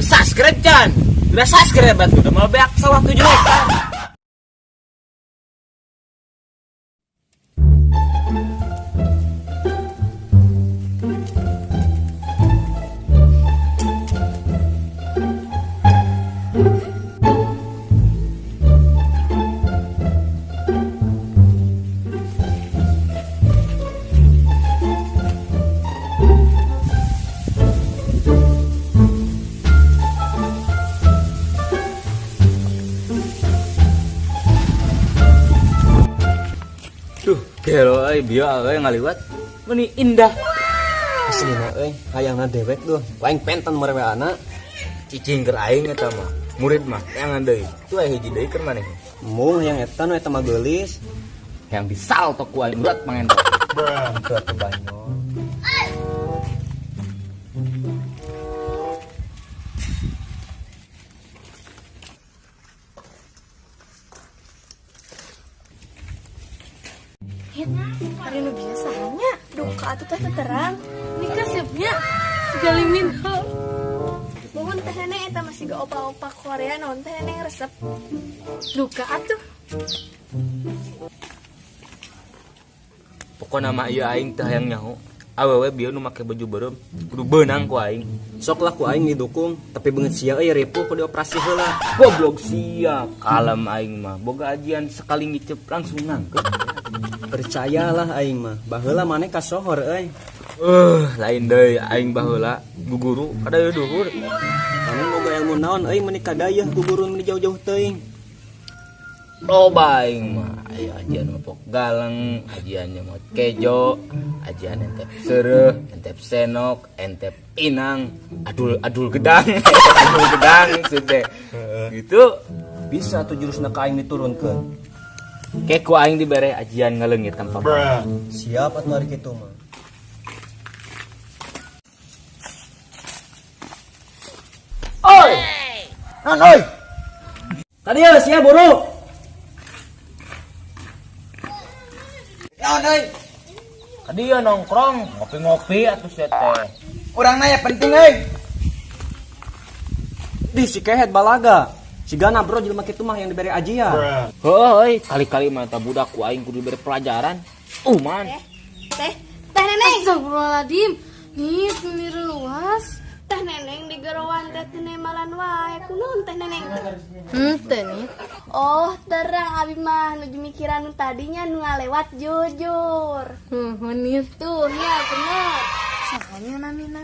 Subscribe can. Udah subscribe batu. Udah mau beak sawah 7 hektar. Gelo bieu ngaliwat meuni indah. Aslina hayangna dewek tuh. Lain penten mereweana. Cicing keur aing eta mah. Murid mah yang deui. Tu hiji deui keur maneh. Mung yang eta nu eta mah geulis. Yang disal tok ku aing berat pangen. Teu atuh banyo. Hari nu biasanya duka atuh teh terang nikah siapnya sekali minho mohon teh nenek eta masih ga opa-opa Korea non teh nenek resep duka atuh Pokona mah ieu aing teh hayang nyaho awewe bieu nu make baju beureum kudu beunang ku aing. Sok lah ku aing didukung, tapi beungeut sia ripuh ku dioperasi heula. Goblok sia kalem aing mah boga ajian sekali ngicep langsung nangkep. Percayalah aing mah, baheula maneh kasohor Lain deui aing baheula guguru kada duhur. Kamu boga ilmu naon menikah dayeuh guguru nu jauh-jauh teuing. Loba aing mah aya ajian mah pok galeng, ajian mah kejo, ajian entep seureuh, entep senok, entep inang, adul gedang, adul gedang maksudnya. Gitu Bisa tuh jurusna ka aing diturunkeun. kayak ku aing dibere ajian ngaleungit tanpa Siap atuh ari kitu mah. Oi! Naon oi? Tadi ya sia buru. Naon euy? Kadieu nongkrong ngopi-ngopi atuh sia teh. Urang nanya penting euy. Di si kehet balaga. Sigana bro jelema kitu mah yang diberi ajian. Heuh, kali-kali mah eta budak ku aing kudu dibere pelajaran. Man. teh nenek astagfirullahaladzim nih sendiri luas teh neneng di gerowan teh tenemalan wae kunaon teh neneng teh nih oh terang abi mah nuju mikiran nu tadinya nu ngalewat jujur menit tuh ya bener sahanya namina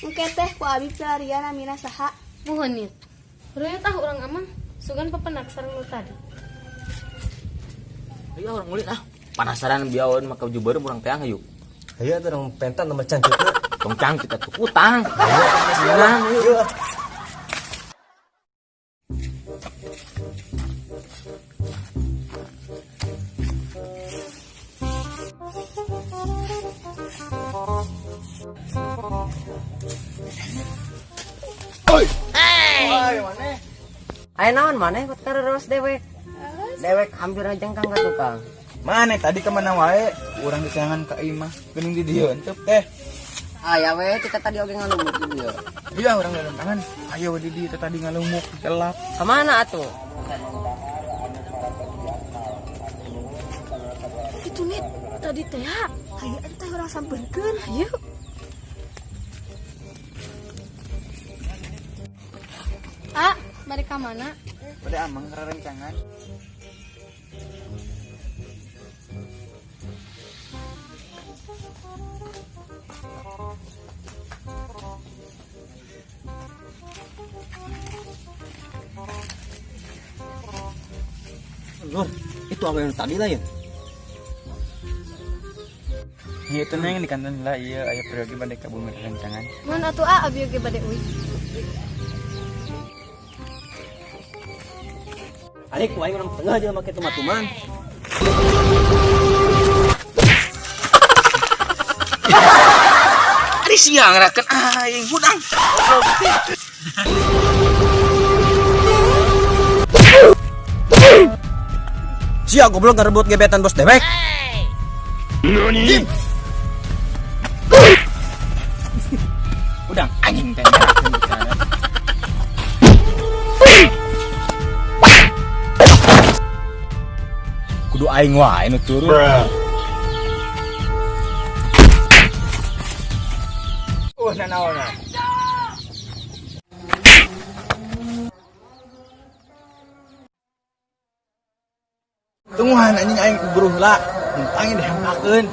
engke teh ku abi pelarian namina saha menit urang tah urang amang sugan pepenak sareng nu tadi Iya orang ngulit penasaran biawan maka baju beureum urang teh hayuk. Hayu atuh urang pentan nomor cantikna. Tong cang kita tuh utang. Silang yuk. Ayo naon maneh buat kareros dewek. Dewek hampir jengkang ka tukang. Mana tadi kemana wae? Urang disayangan ka imah. Geuning di dieu entep teh. Aya we kita tadi oge ngalumuk di dieu. Iya urang dalam tangan. Ayo di dieu tadi ngalumuk gelap. Ka mana atuh? itu nih tadi teh hayu teh orang sampeurkeun hayu balik ka mana Pada amang rerencangan. Lur, itu apa yang tadi lah ya? Iya itu neng di kantin lah iya aya pergi bade ka bumi rerencangan. mun atuh abi oge bade uy Adik ku aing urang tengah aja make tematuman. Ari siang ngerakeun aing hudang. Sia goblok ngarebut gebetan bos dewek. Nani? Udang anjing teh ngerakeun bicara. kudu aing wae nu turun. Nanaona. Tungguhan anjing aing buru heula. Angin dihampakeun.